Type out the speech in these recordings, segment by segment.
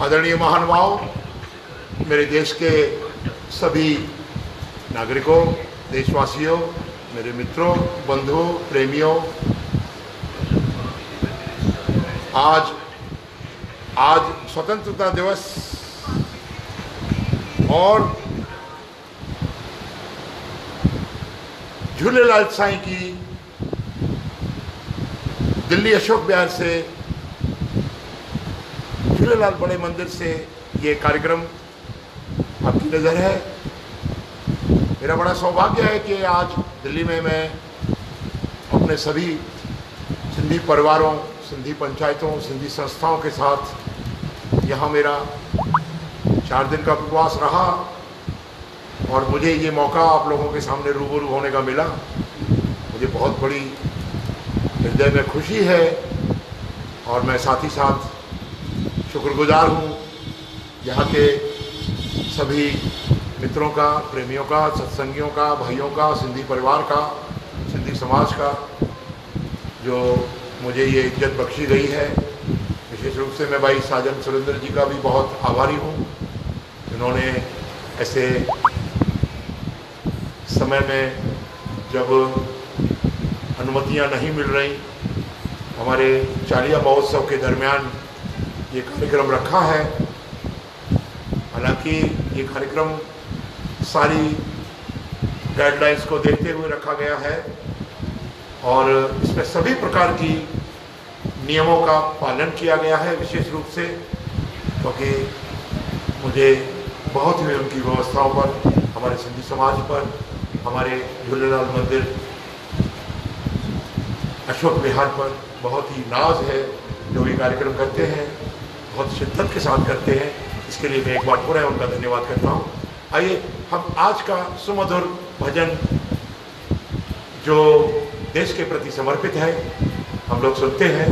आदरणीय महानुभाव, मेरे देश के सभी नागरिकों, देशवासियों, मेरे मित्रों, बंधुओं, प्रेमियों, आज स्वतंत्रता दिवस और झूलेलाल साईं की दिल्ली अशोक विहार से झूलेलाल बड़े मंदिर से ये कार्यक्रम आपकी नज़र है। मेरा बड़ा सौभाग्य है कि आज दिल्ली में मैं अपने सभी सिंधी परिवारों, सिंधी पंचायतों, सिंधी संस्थाओं के साथ यहाँ मेरा 4 दिन का प्रवास रहा और मुझे ये मौका आप लोगों के सामने रूबरू होने का मिला। मुझे बहुत बड़ी हृदय में खुशी है और मैं साथ ही साथ शुक्रगुजार हूँ यहाँ के सभी मित्रों का, प्रेमियों का, सत्संगियों का, भाइयों का, सिंधी परिवार का, सिंधी समाज का, जो मुझे ये इज्जत बख्शी गई है। विशेष रूप से मैं भाई साजन सुरेंद्र जी का भी बहुत आभारी हूँ, जिन्होंने ऐसे समय में जब अनुमतियाँ नहीं मिल रही, हमारे चालिया महोत्सव के दरमियान ये कार्यक्रम रखा है। हालांकि ये कार्यक्रम सारी गाइडलाइंस को देखते हुए रखा गया है और इसमें सभी प्रकार की नियमों का पालन किया गया है, विशेष रूप से क्योंकि मुझे बहुत ही उनकी व्यवस्थाओं पर, हमारे सिंधी समाज पर, हमारे झूलेलाल मंदिर अशोक विहार पर बहुत ही नाज है। जो ये कार्यक्रम करते हैं बहुत शिद्दत के साथ करते हैं, इसके लिए मैं एक बार पूरा उनका धन्यवाद करता हूँ। आइए हम आज का सुमधुर भजन जो देश के प्रति समर्पित है हम लोग सुनते हैं।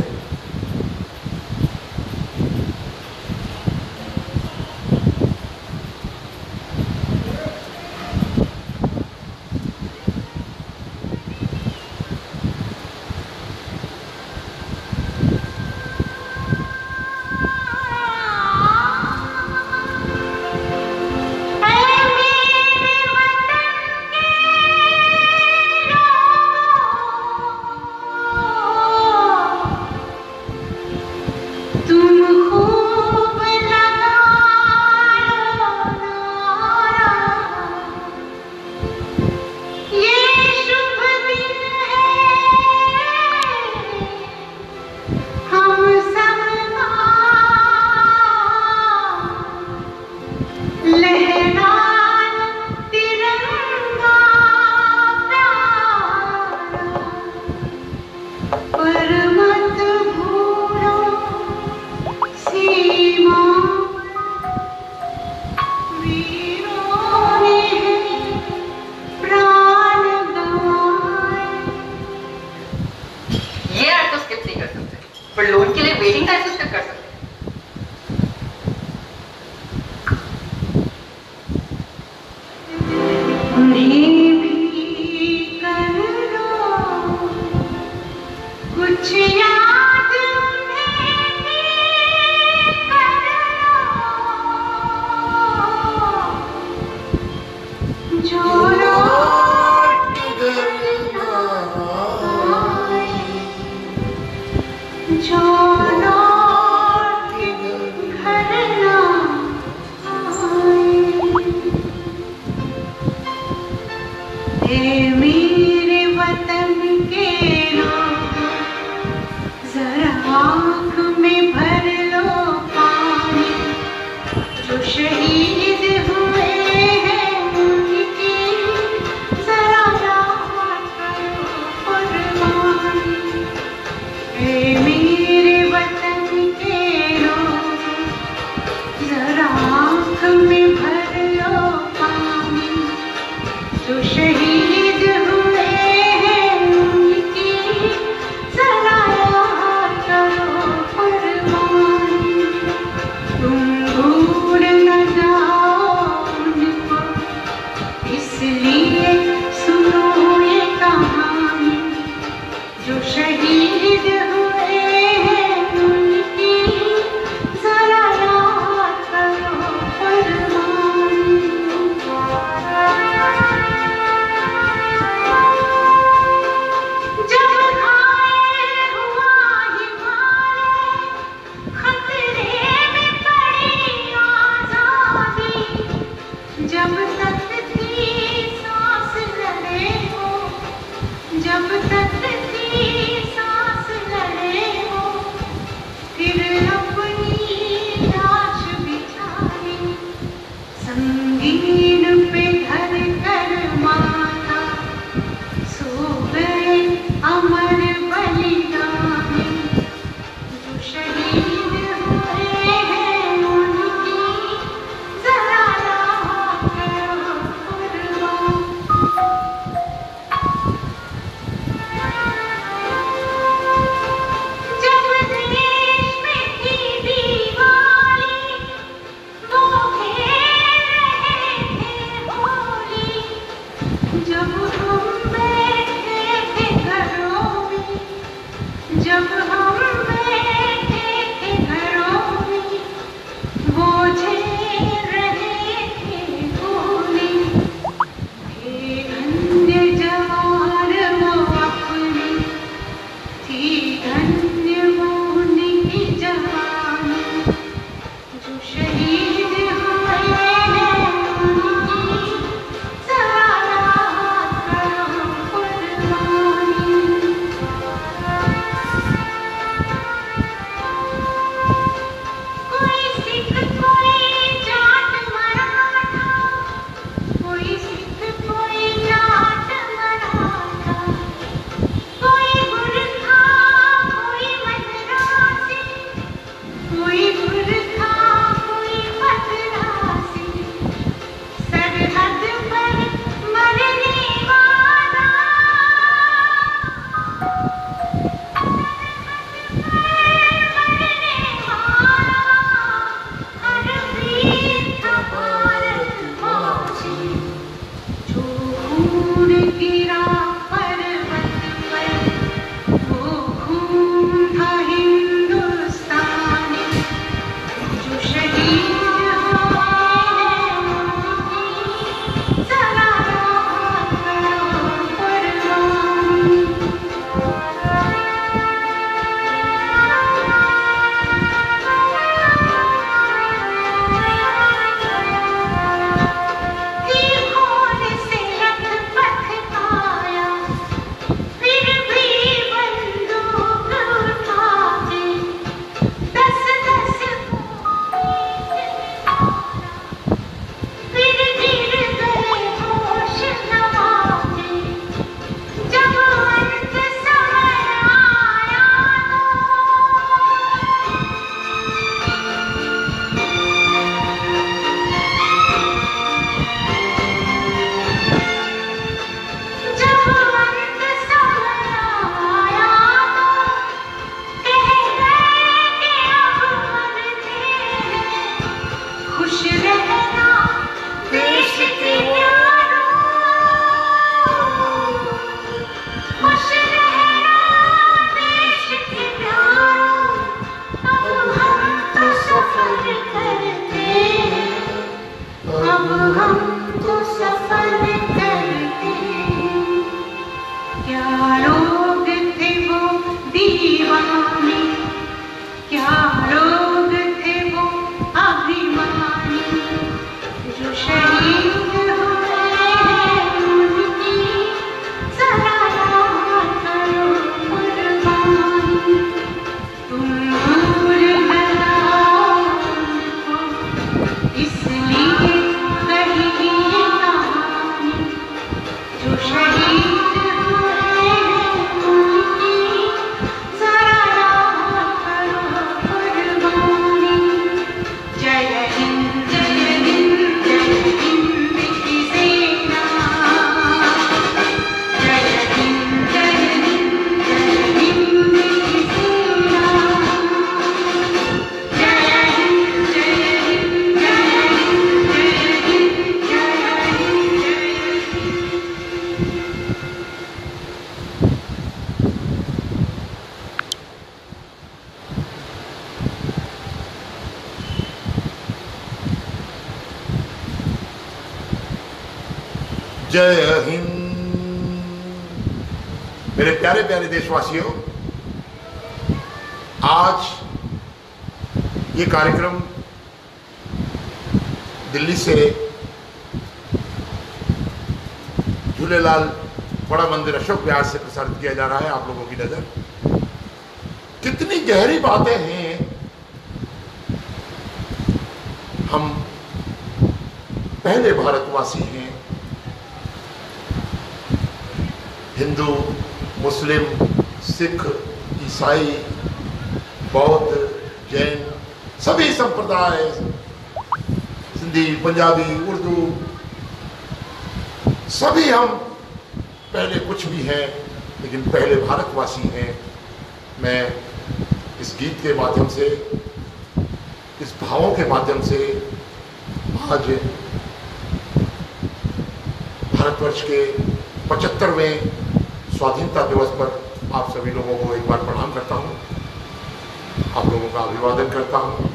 जो जय हिंद। मेरे प्यारे प्यारे देशवासियों, आज ये कार्यक्रम दिल्ली से झूलेलाल बड़ा मंदिर अशोक विहार से प्रसारित किया जा रहा है। आप लोगों की नजर कितनी गहरी बातें हैं। हम पहले भारतवासी हैं। हिंदू, मुस्लिम, सिख, ईसाई, बौद्ध, जैन, सभी संप्रदाय, सिंधी, पंजाबी, उर्दू, सभी हम पहले कुछ भी हैं, लेकिन पहले भारतवासी हैं। मैं इस गीत के माध्यम से, इस भावों के माध्यम से आज भारतवर्ष के 75वें स्वाधीनता दिवस पर आप सभी लोगों को एक बार प्रणाम करता हूं, आप लोगों का अभिवादन करता हूं।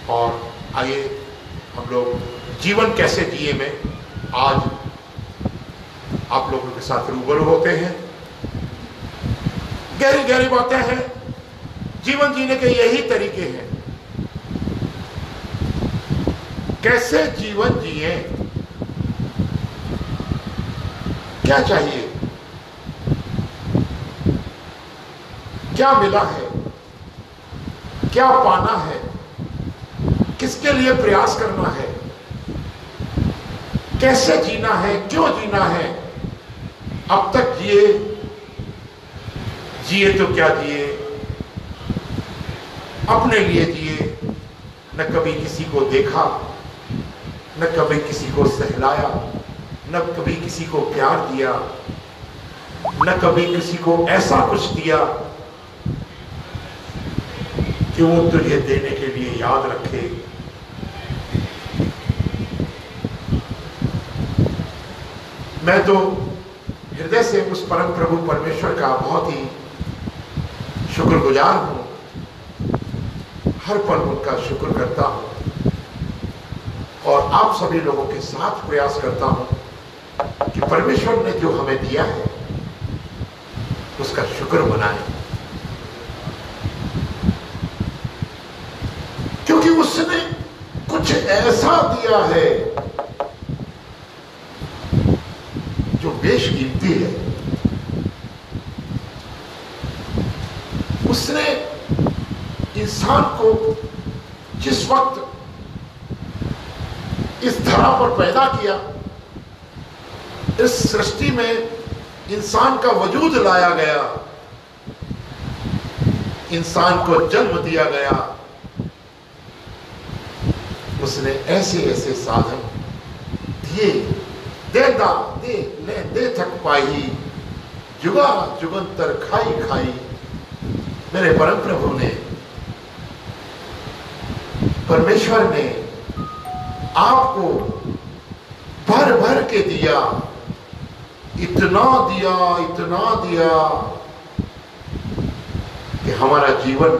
और आइए हम लोग जीवन कैसे जिए में आज आप लोगों के साथ रूबरू होते हैं। गहरी गहरी बातें हैं। जीवन जीने के यही तरीके हैं। कैसे जीवन जिए, क्या चाहिए, क्या मिला है, क्या पाना है, किसके लिए प्रयास करना है, कैसे जीना है, क्यों जीना है, अब तक जिए तो क्या जिए, अपने लिए जिए, न कभी किसी को देखा, न कभी किसी को सहलाया, न कभी किसी को प्यार दिया, न कभी किसी को ऐसा कुछ दिया कि वो तुझे देने के लिए याद रखे। मैं तो हृदय से उस परम प्रभु परमेश्वर का बहुत ही शुक्रगुजार हूं। हर पल उनका शुक्र करता हूं और आप सभी लोगों के साथ प्रयास करता हूं कि परमेश्वर ने जो हमें दिया है उसका शुक्र मनाएं, क्योंकि उसने कुछ ऐसा दिया है जो बेशकीमती है। उसने इंसान को जिस वक्त इस धरा पर पैदा किया, इस सृष्टि में इंसान का वजूद लाया गया, इंसान को जन्म दिया गया, उसने ऐसे ऐसे साधन दिए, दे थक पाई, जुगा जुगंतर खाई खाई। मेरे परम प्रभु ने, परमेश्वर ने आपको भर भर के दिया, इतना दिया, इतना दिया कि हमारा जीवन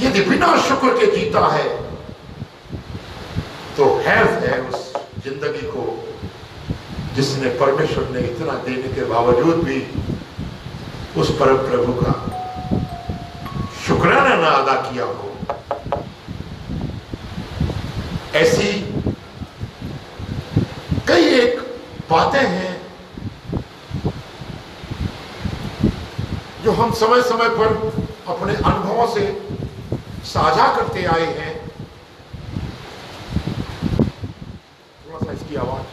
यदि बिना शुक्र के जीता है तो हैफ है उस जिंदगी को जिसने परमेश्वर ने इतना देने के बावजूद भी उस परम प्रभु का शुक्राना ना अदा किया हो। ऐसी कई एक बातें हैं जो हम समय समय पर अपने अनुभवों से साझा करते आए हैं। थोड़ा सा इसकी आवाज,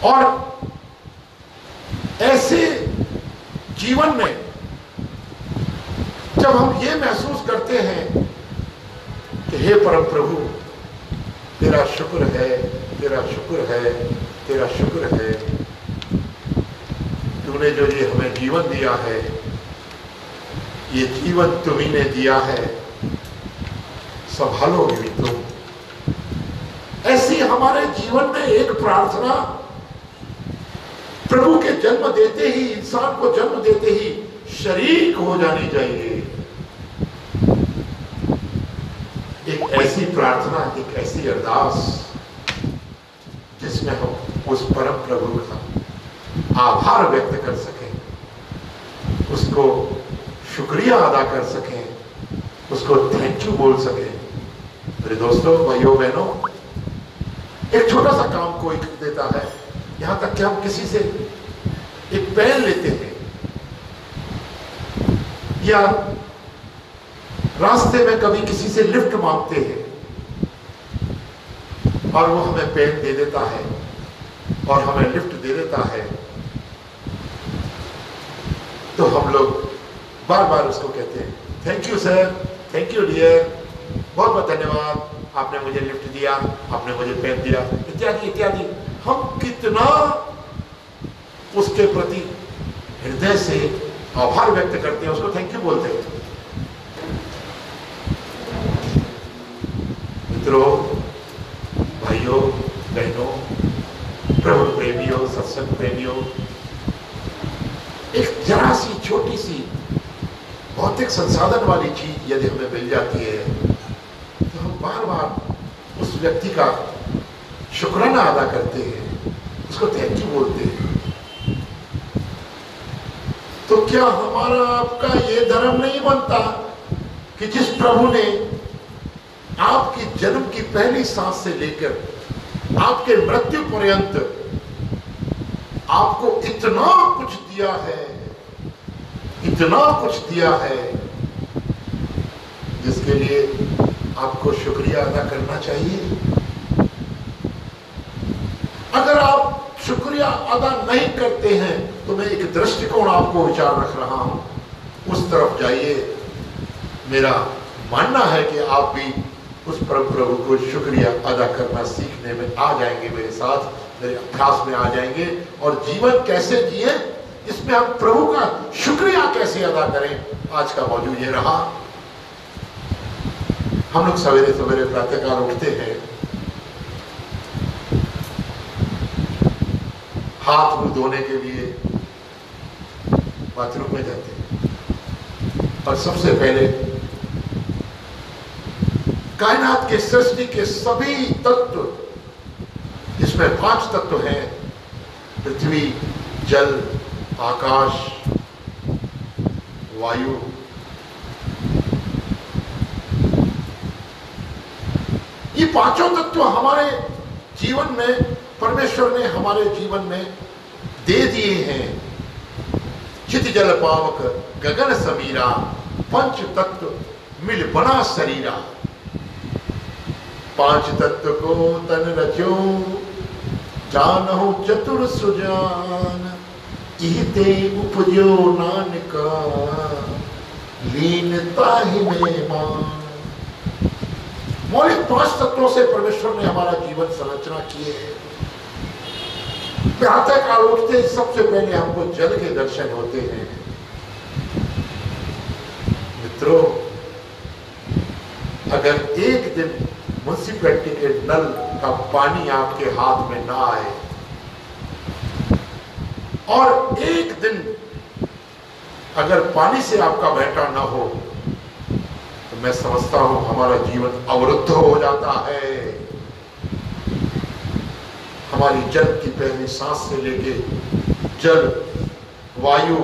और ऐसे जीवन में जब हम ये महसूस करते हैं कि हे परम प्रभु, तेरा शुक्र है, तेरा शुक्र है, तेरा शुक्र है, तूने जो ये हमें जीवन दिया है, ये जीवन तुम्ही ने दिया है, संभालोगे भी तुम। ऐसी हमारे जीवन में एक प्रार्थना प्रभु के जन्म देते ही, इंसान को जन्म देते ही शरीक हो जानी चाहिए। एक ऐसी प्रार्थना, एक ऐसी अरदास जिसमें हम उस परम प्रभु का आभार व्यक्त कर सकें, उसको शुक्रिया अदा कर सकें, उसको थैंक यू बोल सकें। मेरे दोस्तों, भाइयों बहनों, एक छोटा सा काम कोई कर देता है, यहां तक कि हम किसी से एक पेन लेते हैं या रास्ते में कभी किसी से लिफ्ट मांगते हैं और वो हमें पेन दे देता है और हमें लिफ्ट दे देता है, तो हम लोग बार बार उसको कहते हैं, thank you sir, thank you dear, बहुत बहुत धन्यवाद, आपने मुझे लिफ्ट दिया, आपने मुझे पेन दिया, इत्यादि इत्यादि। हम कितना उसके प्रति हृदय से आभार व्यक्त करते हैं, उसको थैंक यू बोलते हैं। मित्रों, भाइयों बहनों, प्रभु प्रेमियों, सत्संग प्रेमियों, एक जरा सी छोटी सी भौतिक संसाधन वाली चीज यदि हमें मिल जाती है तो हम बार बार उस व्यक्ति का शुक्राना अदा करते हैं, उसको थैंक यू बोलते हैं। तो क्या हमारा आपका ये धर्म नहीं बनता कि जिस प्रभु ने आपकी जन्म की पहली सांस से लेकर आपके मृत्यु पर्यंत आपको इतना कुछ दिया है, इतना कुछ दिया है, जिसके लिए आपको शुक्रिया अदा करना चाहिए। अगर आप शुक्रिया अदा नहीं करते हैं तो मैं एक दृष्टिकोण आपको विचार रख रहा हूं, उस तरफ जाइए। मेरा मानना है कि आप भी उस परम प्रभु को शुक्रिया अदा करना सीखने में आ जाएंगे, मेरे साथ मेरे अभ्यास में आ जाएंगे। और जीवन कैसे जिए, इसमें हम प्रभु का शुक्रिया कैसे अदा करें, आज का मौजू ये रहा। हम लोग सवेरे सवेरे प्रातःकाल उठते हैं, हाथ मुंह धोने के लिए बाथरूम में जाते हैं और सबसे पहले कायनात के सृष्टि के सभी तत्व, जिसमें 5 तत्व हैं, पृथ्वी, जल, आकाश, वायु, ये 5 तत्व हमारे जीवन में परमेश्वर ने हमारे जीवन में दे दिए हैं। चित जल पावक गगन समीरा, 5 तत्व मिल बना शरीरा। 5 तत्व को तन रचो, जानहु चतुर सुजान, इहते उपजो नानका, लीनता ही में मान। मौलिक 5 तत्वों से परमेश्वर ने हमारा जीवन संरचना किए है। प्रातःकाल उठते ही सबसे पहले हमको जल के दर्शन होते हैं। मित्रों, अगर एक दिन म्युनिसिपैलिटी के नल का पानी आपके हाथ में ना आए और एक दिन अगर पानी से आपका बेटा ना हो, तो मैं समझता हूं हमारा जीवन अवरुद्ध हो जाता है। हमारी जन्म की पहली सांस से लेके जल, वायु,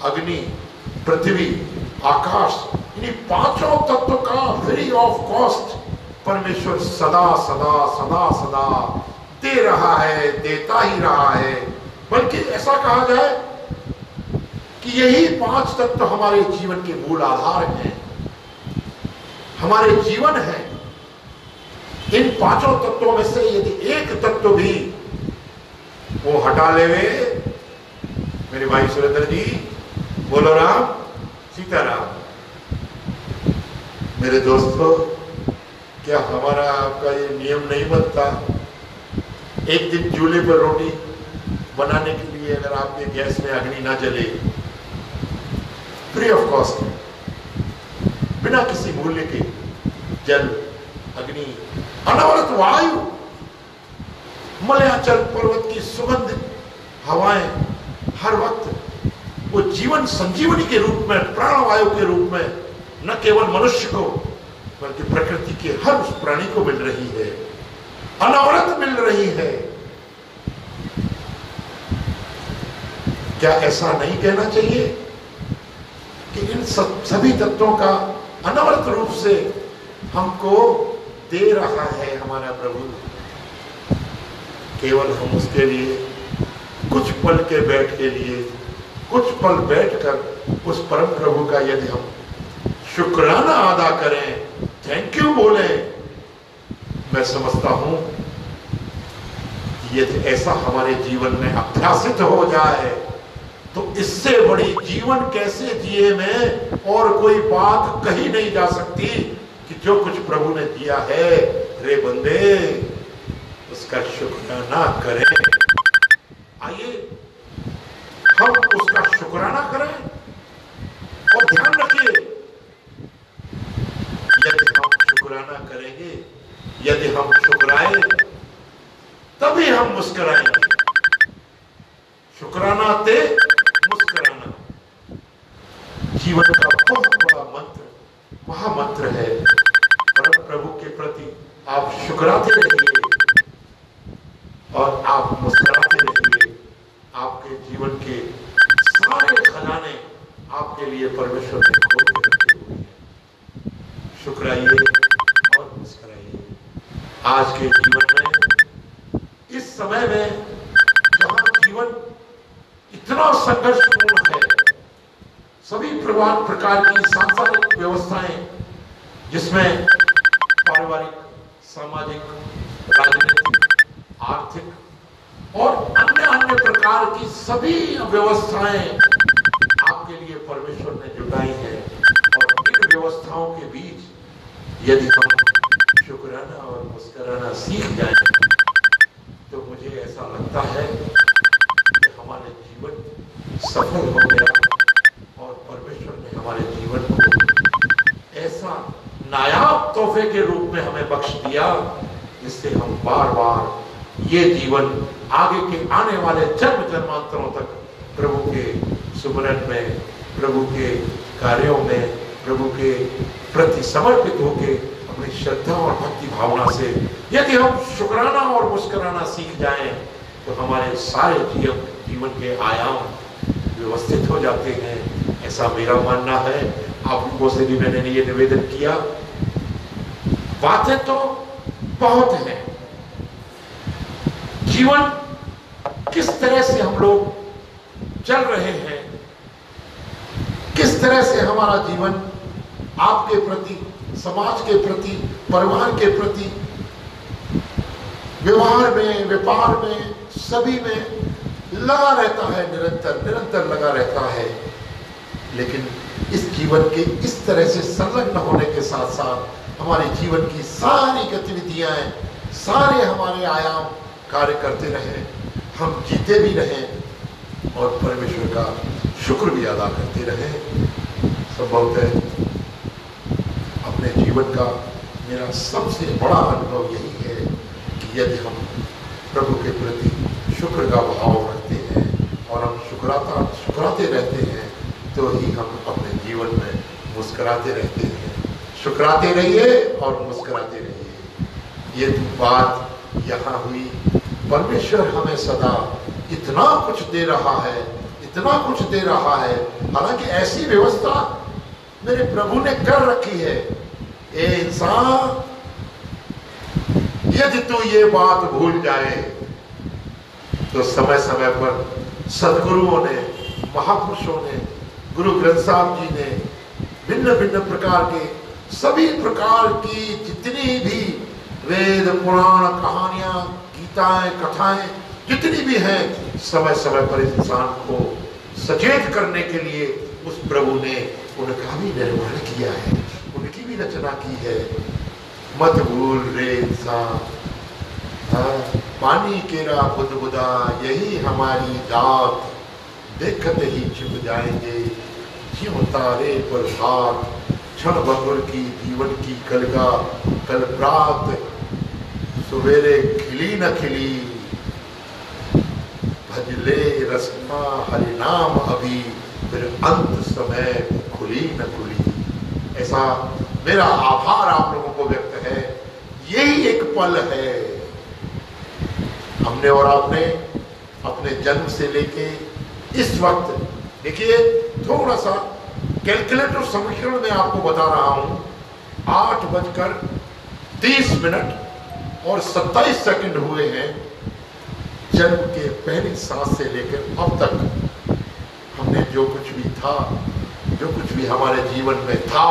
अग्नि, पृथ्वी, आकाश, इन्हीं 5 तत्व का फ्री ऑफ कॉस्ट परमेश्वर सदा सदा सदा सदा दे रहा है, देता ही रहा है। बल्कि ऐसा कहा जाए कि यही 5 तत्व हमारे जीवन के मूल आधार हैं, हमारे जीवन है। इन 5 तत्वों में से यदि एक तत्व भी वो हटा लेवे, मेरे भाई सुरेंद्र जी, बोलो राम सीताराम। मेरे दोस्तों, क्या हमारा आपका ये नियम नहीं बनता? एक दिन चूल्हे पर रोटी बनाने के लिए अगर आपके गैस में अग्नि ना जले, फ्री ऑफ कॉस्ट, बिना किसी मूल्य के जल, अग्नि, अनवरत वायु, मलयाचल पर्वत की सुगंधित हवाएं, हर वक्त वो जीवन संजीवनी के रूप में, प्राणवायु के रूप में न केवल मनुष्य को बल्कि प्रकृति के हर उस प्राणी को मिल रही है, अनवरत मिल रही है। क्या ऐसा नहीं कहना चाहिए कि इन सभी तत्वों का अनवरत रूप से हमको दे रहा है हमारा प्रभु? केवल हम उसके लिए कुछ पल के बैठ के लिए, कुछ पल बैठकर उस परम प्रभु का यदि हम शुक्राना अदा करें, थैंक यू बोले, मैं समझता हूं यदि ऐसा हमारे जीवन में अभ्यासित हो जाए तो इससे बड़ी जीवन कैसे जिए में और कोई बात कही नहीं जा सकती कि जो कुछ प्रभु ने दिया है, रे बंदे, उसका शुक्राना करें। आइए हम उसका शुक्राना करें और ध्यान रखिए, यदि हम शुक्राना करेंगे, यदि हम शुक्राए, तभी हम मुस्कुराएंगे। शुक्राना ते मुस्कुराना जीवन का बहुत बड़ा मंत्र, महामंत्र है। परम प्रभु के प्रति आप शुक्राते रहिए और आप मुस्कुराते रहिए। आपके जीवन के सारे खजाने आपके लिए परमेश्वर ने खोल के रखे हुए हैं। शुक्राइए और मुस्कुराइए। आज के जीवन में, इस समय में जहां जीवन इतना संघर्षपूर्ण है, सभी प्रकार की सांसारिक व्यवस्थाएं जिसमें पारिवारिक, सामाजिक, राजनीतिक, आर्थिक और अन्य प्रकार की सभी व्यवस्थाएं आपके लिए परमेश्वर ने जुटाई हैं, और इन व्यवस्थाओं के बीच यदि हम शुक्राना और मुस्कुराना सीख जाएं तो मुझे ऐसा लगता है कि हमारे जीवन सफल हो गया और परमेश्वर ने हमारे जीवन को ऐसा नायाब तोहफे के रूप में हमें बख्श दिया जिससे हम बार बार ये जीवन आगे के आने वाले जन्म जन्मांतरों तक प्रभु के सुमरन में, प्रभु के कार्यों में, प्रभु के प्रति समर्पित होकर अपनी श्रद्धा और भक्ति भावना से यदि हम शुक्राना और मुस्कुराना सीख जाएं तो हमारे सारे जीवन के आयाम व्यवस्थित हो जाते हैं। ऐसा मेरा मानना है। आप लोगों से भी मैंने ये निवेदन किया। बातें तो बहुत हैं, जीवन किस तरह से हम लोग चल रहे हैं, किस तरह से हमारा जीवन आपके प्रति, समाज के प्रति, परिवार के प्रति, व्यवहार में, व्यापार में, सभी में लगा रहता है, निरंतर लगा रहता है। लेकिन इस जीवन के इस तरह से संलग्न होने के साथ साथ हमारे जीवन की सारी गतिविधियां, सारे हमारे आयाम कार्य करते रहें, हम जीते भी रहें और परमेश्वर का शुक्र भी अदा करते रहें। संभवतः अपने जीवन का मेरा सबसे बड़ा अनुभव यही है कि यदि हम प्रभु के प्रति शुक्र का भाव रखते हैं और हम शुक्राते रहते हैं तो ही हम अपने जीवन में मुस्कुराते रहते हैं। शुक्राते रहिए और मुस्कुराते रहिए। ये बात यहाँ हुई। परमेश्वर हमें सदा इतना कुछ दे रहा है, इतना कुछ दे रहा है। हालांकि ऐसी व्यवस्था मेरे प्रभु ने कर रखी है। ए इंसान, यदि तू ये बात भूल जाए तो समय समय पर सदगुरुओं ने, महापुरुषों ने, गुरु ग्रंथ साहब जी ने भिन्न भिन्न प्रकार के, सभी प्रकार की जितनी भी वेद, पुराण, कहानियां, गीताएं, कथाएं जितनी भी हैं, समय समय पर इंसान को सचेत करने के लिए उस प्रभु ने उनका भी निर्माण किया है, उनकी भी रचना की है। मत भूल रे इंसान, पानी केरा बुदबुदा, यही हमारी जात, देखते ही छिप जाएंगे ज्यों तारे पर भात, क्षण भंगुर की जीवन की कलगा, कल प्रात सवेरे खिली न खिली, भजले रसना हरि नाम अभी, फिर अंत समय खुली न खुली। ऐसा मेरा आभार आप लोगों को व्यक्त है। यही एक पल है। हमने और आपने अपने जन्म से लेके इस वक्त, देखिए थोड़ा सा कैलकुलेटर समीकरण में आपको बता रहा हूं, 8:30 और 27 सेकंड हुए हैं जन्म के पहली सांस से लेकर अब तक। हमने जो कुछ भी था, जो कुछ भी हमारे जीवन में था,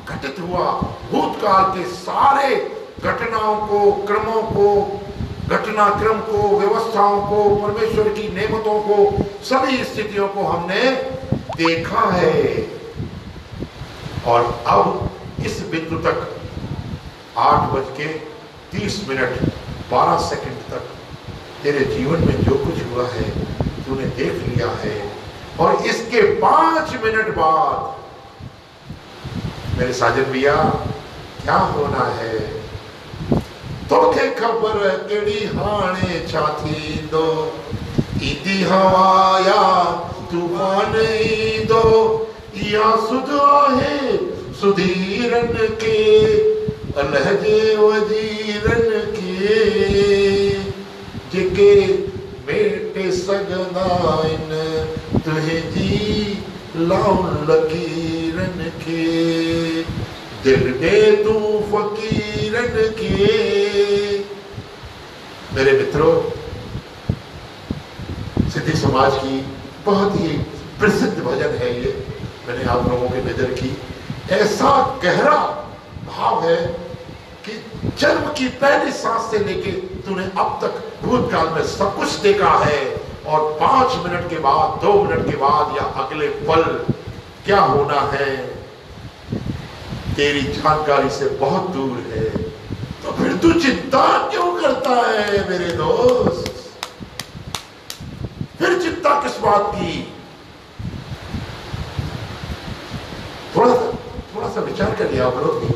घटित हुआ, भूतकाल के सारे घटनाओं को, क्रमों को, घटनाक्रम को, व्यवस्थाओं को, परमेश्वर की नेमतों को, सभी स्थितियों को हमने देखा है। और अब इस बिंदु तक 8:30 तक तेरे जीवन में जो कुछ हुआ है तूने देख लिया है। और इसके 5 मिनट बाद मेरे साजन भैया क्या होना है? तोखे खबर केड़ी हाणे छा थींदो, ईदी हवा या तूफान ईंदो, इहा सुध आहे सुधीरन के, अल्लाह जे वजीरन के, जेके मेटे सघंदा आहिनि तुंहिंजी लाउन लकीरन के, दिल दे तू फकीरन के। मेरे मित्रों, सिद्धि समाज की बहुत ही प्रसिद्ध भजन है ये, मैंने आप लोगों की नजर की। ऐसा गहरा भाव है कि जन्म की पहली सांस से लेके तूने अब तक भूतकाल में सब कुछ देखा है, और 5 मिनट के बाद, 2 मिनट के बाद या अगले पल क्या होना है तेरी जानकारी से बहुत दूर है। तो फिर तू चिंता क्यों करता है मेरे दोस्त? फिर चिंता किस बात की? थोड़ा सा विचार कर लिया आप लोग भी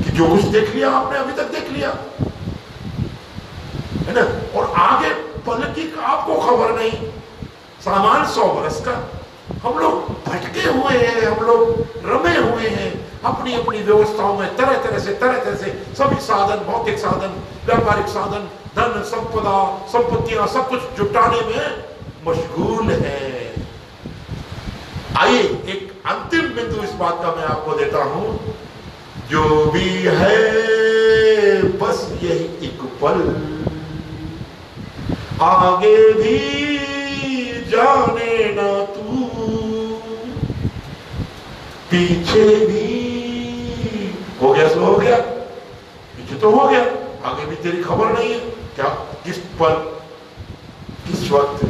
कि जो कुछ देख लिया आपने, अभी तक देख लिया है ना, और आगे पल की आपको खबर नहीं। सामान 100 वर्ष का, हम लोग भटके हुए हैं, हम लोग रमे हुए हैं अपनी अपनी व्यवस्थाओं में, तरह तरह से सभी साधन, भौतिक साधन, व्यापारिक साधन, धन संपदा, संपत्तियां, सब कुछ जुटाने में मशगूल है। आइए एक अंतिम बिंदु इस बात का मैं आपको देता हूं, जो भी है बस यही एक पल, आगे भी जाने ना तू, पीछे भी हो गया सो हो गया, पीछे तो हो गया, आगे भी तेरी खबर नहीं है। क्या, किस पल, किस वक्त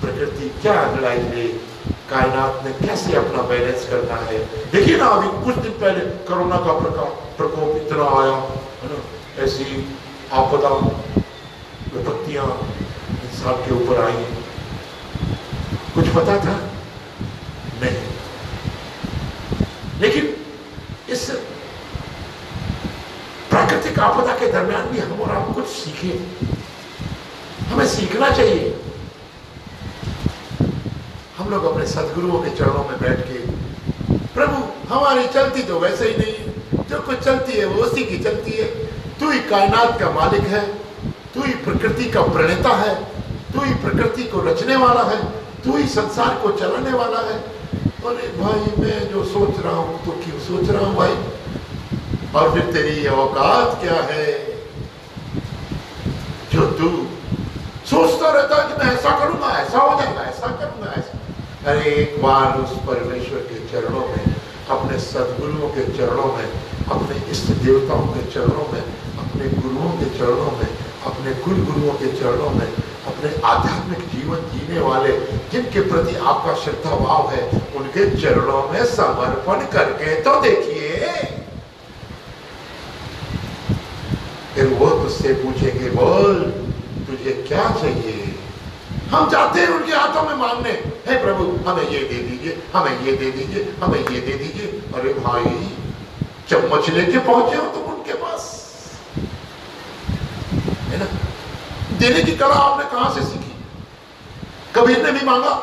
प्रकृति क्या लड़ाई ले, कायनात में कैसे अपना बैलेंस करना है। देखिए ना, अभी कुछ दिन पहले कोरोना का प्रकोप इतना आया है ना, ऐसी आपदा, विपत्तियां इंसान के ऊपर आई, कुछ पता था नहीं। लेकिन इस प्राकृतिक आपदा के दरमियान भी हम और आप कुछ सीखे, हमें सीखना चाहिए। हम लोग अपने सदगुरुओं के चरणों में बैठ के, प्रभु हमारी चलती तो वैसे ही नहीं है, जो कुछ चलती है वो उसी की चलती है, तू ही कायनात का मालिक है, तू ही प्रकृति का प्रणेता है, तू ही प्रकृति को रचने वाला है, तू ही संसार को चलाने वाला है। अरे भाई, मैं जो सोच रहा हूं तो क्यों सोच रहा हूं भाई? और फिर तेरी औकात क्या है जो तू सोचता रहता है कि मैं ऐसा करूंगा, ऐसा हो जाएगा, ऐसा करूंगा, ऐसा। अरे एक बार उस परमेश्वर के चरणों में, अपने सदगुरुओं के चरणों में, अपने इष्ट देवताओं के चरणों में, अपने गुरुओं के चरणों में, अपने कुल गुरुओं के चरणों में, अपने आध्यात्मिक जीवन जीने वाले जिनके प्रति आपका श्रद्धा भाव है, उनके चरणों में समर्पण करके तो देखिए। फिर वो तुझसे पूछेंगे, बोल तुझे क्या चाहिए? हम जाते हैं उनके हाथों में मांगने, हे प्रभु हमें ये दे दीजिए, हमें ये दे दीजिए, हमें ये दे दीजिए। अरे भाई, चम्मच लेके पहुंचे हो तुम उनके पास, है ना? देने की कला आपने कहां से सीखी? कबीर ने भी मांगा।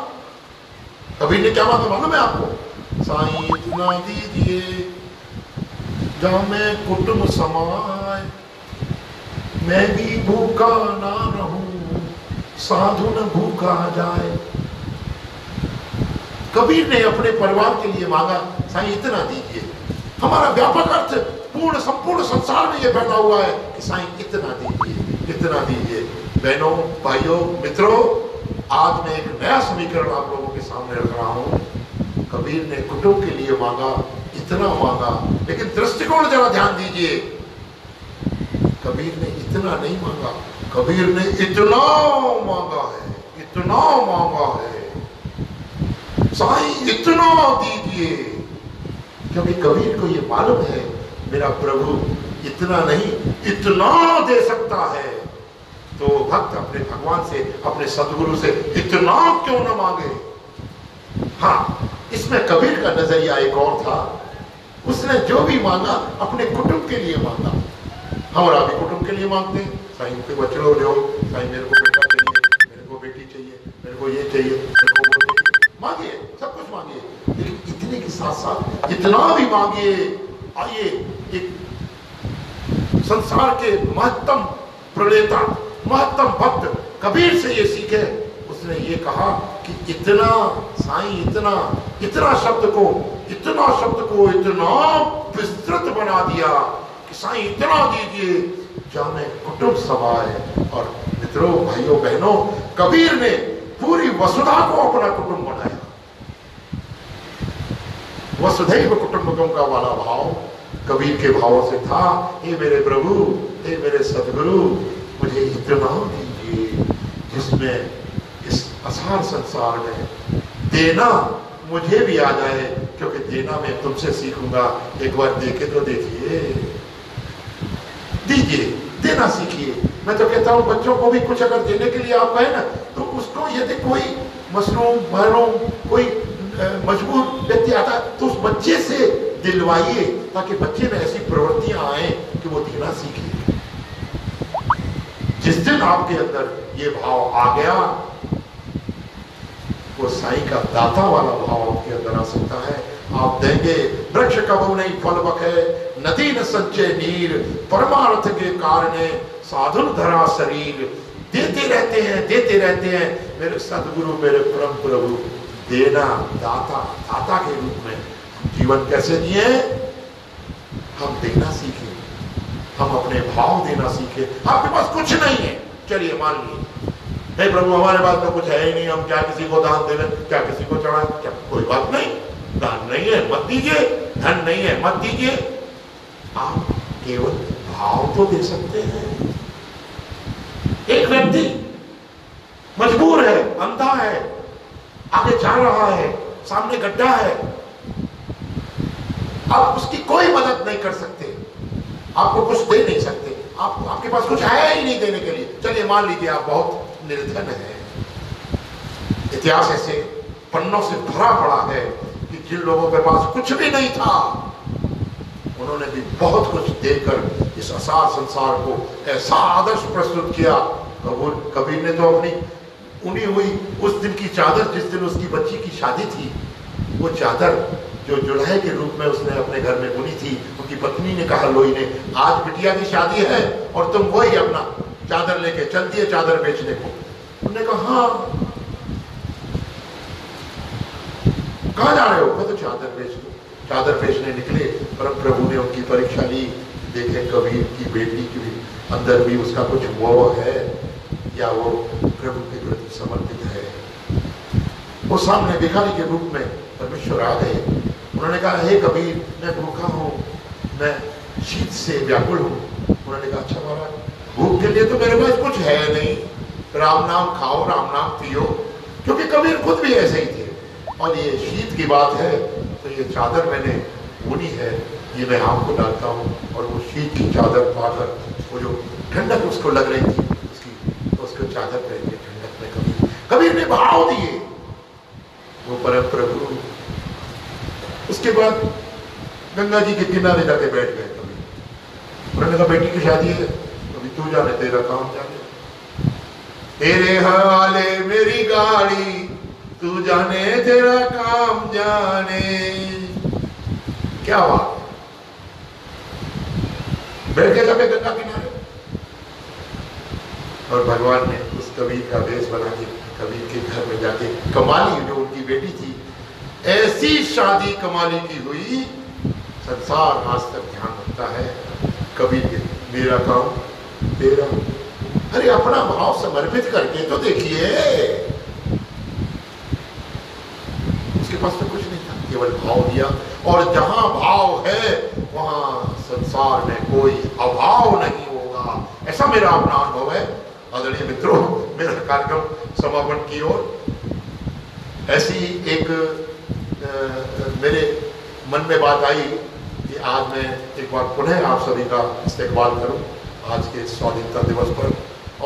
कबीर ने क्या मांगा मालूम है आपको? साईं इतना दीजिए जामे कुटुंब समाए, मैं भी भूखा ना रहूं साधु न भूखा जाए। कबीर ने अपने परिवार के लिए मांगा, साईं इतना दीजिए। हमारा व्यापक अर्थ पूर्ण संपूर्ण संसार में ये फैला हुआ है कि साईं इतना दीजिए, इतना दीजिए। बहनों, भाइयों, मित्रों, आज मैं एक नया समीकरण आप लोगों के सामने रख रहा हूं। कबीर ने कुटुंब के लिए मांगा, इतना मांगा, लेकिन दृष्टिकोण जरा ध्यान दीजिए। कबीर ने इतना नहीं मांगा, कबीर ने इतना मांगा है, इतना मांगा है। साईं इतना दीजिए, क्योंकि कबीर को ये मालूम है मेरा प्रभु इतना नहीं इतना दे सकता है। तो भक्त अपने भगवान से, अपने सदगुरु से इतना क्यों न मांगे। हाँ, इसमें कबीर का नजरिया एक और था। उसने जो भी मांगा अपने कुटुंब के लिए मांगा। हमारा भी कुटुंब के लिए मांगते हैं, साईं के बच्चों लो, साईं मेरे को बेटा चाहिए, मेरे को बेटी चाहिए, मेरे को ये चाहिए, मेरे को वो चाहिए। मांगिए, सब कुछ मांगिए, लेकिन इतने के साथ साथ इतना भी मांगिए। आइए, एक संसार के महत्तम प्रणेता, महत्तम भक्त कबीर से ये सीखे। उसने ये कहा कि इतना, साईं इतना, इतना शब्द को इतना विस्तृत बना दिया कि साईं इतना दीजिए जाने कुटुंब समाए। और मित्रों, भाइयों, बहनों, कबीर ने पूरी वसुधा को अपना कुटुंब बनाया। वसुधैव कुटुंबकम का वाला भाव कबीर के भावों से था। हे मेरे प्रभु, हे मेरे सदगुरु, मुझे इतना दीजिए जिसमें इस असार संसार में देना मुझे भी आ जाए, क्योंकि देना मैं तुमसे सीखूंगा। एक बार देखे तो देखिए, दीजिए, देना सीखिए। मैं तो कहता हूं बच्चों को भी कुछ अगर देने के लिए आप कहें ना, तो उसको यदि कोई मसरूम, महरूम, कोई मजबूर व्यक्ति आता तो उस बच्चे से दिलवाइए, ताकि बच्चे में ऐसी प्रवृत्तियां आए कि वो देना सीखे। जिस दिन आपके अंदर ये भाव आ गया, वो साईं का दाता वाला भाव आपके अंदर आ सकता है। आप देंगे, वृक्ष कबू नहीं फल बखे, नदी न संचय नीर, परमार्थ के कारणे साधुन धरा शरीर। देते रहते हैं, देते रहते हैं। मेरे सदगुरु, मेरे परम प्रभु, देना, दाता, दाता के रूप में जीवन कैसे जिए, हम देना सीखें, हम अपने भाव देना सीखें। आपके पास कुछ नहीं है, चलिए मान लीजिए, नहीं प्रभु हमारे पास तो कुछ है ही नहीं, हम क्या किसी को दान दे दें, क्या किसी को चढ़ाएं, क्या, कोई बात नहीं, दान नहीं है मत दीजिए, धन नहीं है मत दीजिए। आप केवल भाव तो दे सकते हैं। एक व्यक्ति मजबूर है, अंधा है, आगे जा रहा है, सामने गड्ढा है, आप उसकी कोई मदद नहीं कर सकते, आपको कुछ दे नहीं सकते, आपके पास कुछ है ही नहीं देने के लिए। चलिए मान लीजिए आप बहुत निर्धन है। इतिहास ऐसे पन्नों से भरा पड़ा है कि जिन लोगों के पास कुछ भी नहीं था, उन्होंने भी बहुत कुछ देकर इस असार संसार को ऐसा आदर्श प्रस्तुत किया। कबीर ने तो अपनी उनी हुई उस दिन की चादर, जिस दिन उसकी बच्ची की शादी थी, वो चादर जो जुल्हे के रूप में उसने अपने घर में बुनी थी, उनकी पत्नी ने कहा, लोई ने, आज बिटिया की शादी है और तुम वही अपना चादर लेके चल दिए चादर बेचने को। उन्होंने कहा, हाँ, कहाँ जा रहे हो? मैं तो चादर बेच दो। चादर बेचने निकले। परम प्रभु ने उनकी परीक्षा ली, देखे कबीर की बेटी के अंदर भी उसका कुछ वो है या वो प्रभु के प्रति समर्पित है। वो सामने भिखारी के रूप में परमेश्वर आ गए। उन्होंने कहा, हे कबीर, मैं भूखा हूँ, मैं शीत से व्याकुल हूँ। उन्होंने कहा, अच्छा महाराज, भूख के लिए तो मेरे पास कुछ है नहीं, राम नाम खाओ, राम नाम पियो। क्योंकि कबीर खुद भी ऐसे ही थे। और ये शीत की बात है, तो ये चादर मैंने बुनी है, ये मैं आपको डालता हूँ। और वो शीत की चादर पाकर वो जो ठंडक उसको लग रही थी, उसको चादर पहन के ठंडक में कबीर ने भाव दिए। वो परम प्रभु उसके बाद गंगा जी के किनारे जाके बैठ गए। कबीर उन्होंने कहा, बेटी की शादी है, अभी तू जाने, तेरा काम जाने, तेरे हवाले मेरी गाड़ी, तू जाने तेरा काम जाने। क्या बात, बैठ गए जाके गंगा किनारे, और भगवान ने उस कबीर का वेश बना के कबीर के घर में जाके, कमाली जो उनकी बेटी थी, ऐसी शादी कमाली की हुई, संसार आज तक ध्यान रखता है कबीर के, मेरा काम तेरा। अरे अपना भाव समर्पित करके तो देखिए, उसके पास तो कुछ नहीं था, केवल भाव दिया, और जहां भाव है वहां संसार में कोई अभाव नहीं होगा, ऐसा मेरा अपना अनुभव है। आदरणीय मित्रों, मेरा कार्यक्रम समापन की ओर। ऐसी एक मेरे मन में बात आई कि आज मैं एक बार पुनः आप सभी का इस्तेकबाल करूं आज के स्वाधीनता दिवस पर।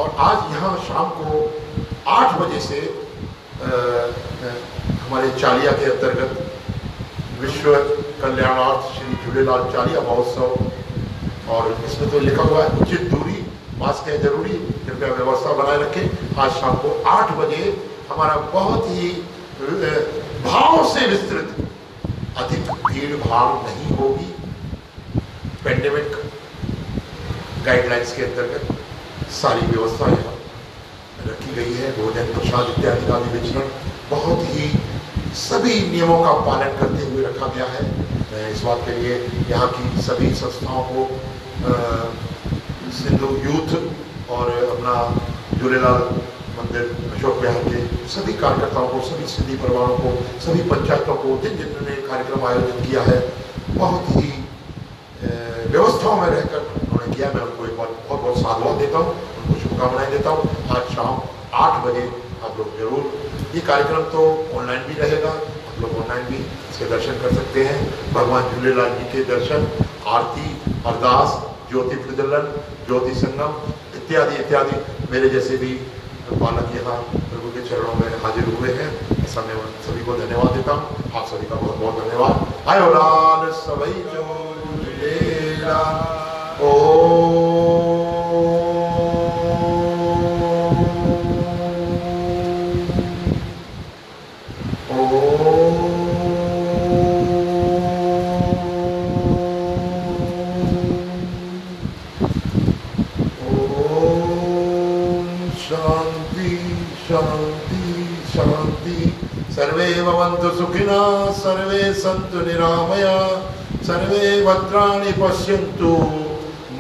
और आज यहाँ शाम को 8 बजे से हमारे चालिया के अंतर्गत विश्व कल्याणार्थ श्री झूलेलाल चालिया महोत्सव, और इसमें तो लिखा हुआ है उचित दूरी, मास्क है जरूरी, कृपया व्यवस्था बनाए रखें। आज शाम को 8 बजे हमारा बहुत ही भाव से विस्तृत, अधिक भीड़ भाड़ नहीं होगी, पेंडेमिक गाइडलाइंस के अंतर्गत सारी व्यवस्था यहाँ रखी गई है। भोजन प्रसाद इत्यादि का भी विचरण बहुत ही सभी नियमों का पालन करते हुए रखा गया है। मैं इस बात के लिए यहाँ की सभी संस्थाओं को, सिंधु यूथ और अपना झूलेलाल मंदिर अशोक विहार के सभी कार्यकर्ताओं को, सभी सिंधी परिवारों को, सभी पंचायतों को, जिन्होंने कार्यक्रम आयोजित किया है, बहुत ही व्यवस्थाओं में रहकर उन्होंने किया। मैं उनको एक बार बहुत बहुत साधुवाद देता हूँ, उनको शुभकामनाएं देता हूँ। आज शाम 8 बजे आप लोग जरूर, ये कार्यक्रम तो ऑनलाइन भी रहेगा, आप लोग ऑनलाइन भी इसके दर्शन कर सकते हैं। भगवान झूलेलाल जी के दर्शन, आरती, अरदास, ज्योति प्रज्वलन, ज्योति संगम इत्यादि इत्यादि, मेरे जैसे भी बालक यहाँ प्रभु के चरणों में हाजिर हुए हैं, ऐसा मैं सभी को धन्यवाद देता हूँ। आप सभी का बहुत बहुत धन्यवाद। आयो लाल सवई झूलेला, ओ सर्वे भवन्तु सुखिनः, सर्वे सन्तु निरामया, सर्वे भद्राणि पश्यन्तु,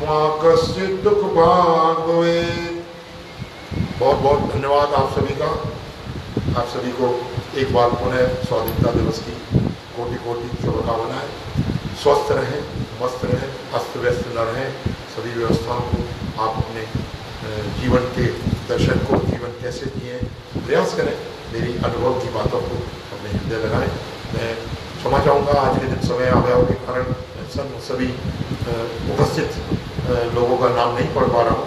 मा कश्चित् दुःखभाग् भवेत्। बहुत बहुत धन्यवाद आप सभी का। आप सभी को एक बार पुनः स्वाधीनता दिवस की कोटि कोटि शुभकामनाएं। स्वस्थ रहें, मस्त रहें, अस्त व्यस्त न रहें। सभी व्यवस्थाओं को आप अपने जीवन के दर्शन को, जीवन कैसे जिए प्रयास करें। मेरी अनुभव की बातों को अपने हृदय लगाएं। मैं क्षमा चाहूँगा, आज के दिन समय अभाव के कारण सभी उपस्थित लोगों का नाम नहीं पढ़ पा रहा हूँ।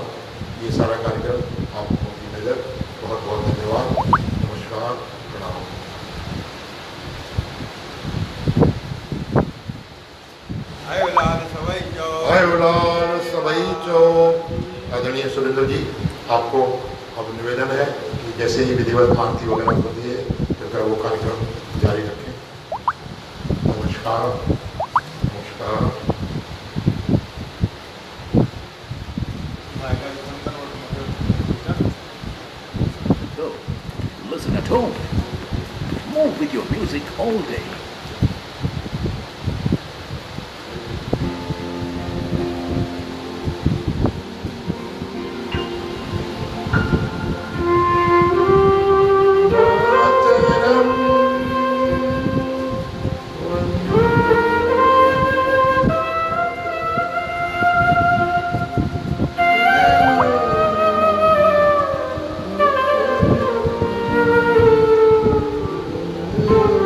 ये सारा कार्यक्रम आप लोगों की नज़र, बहुत बहुत धन्यवाद। नमस्कार, प्रणाम। आयो लाल सवई चो, आयो लाल सवई चो। आदरणीय सुरेंद्र जी, आपको अब निवेदन है कि जैसे ही विधिवत आरती वगैरह होती है, कृपया वो कार्यक्रम जारी रखें। नमस्कार, नमस्कार। So, listen at home. Move with your music all day. Oh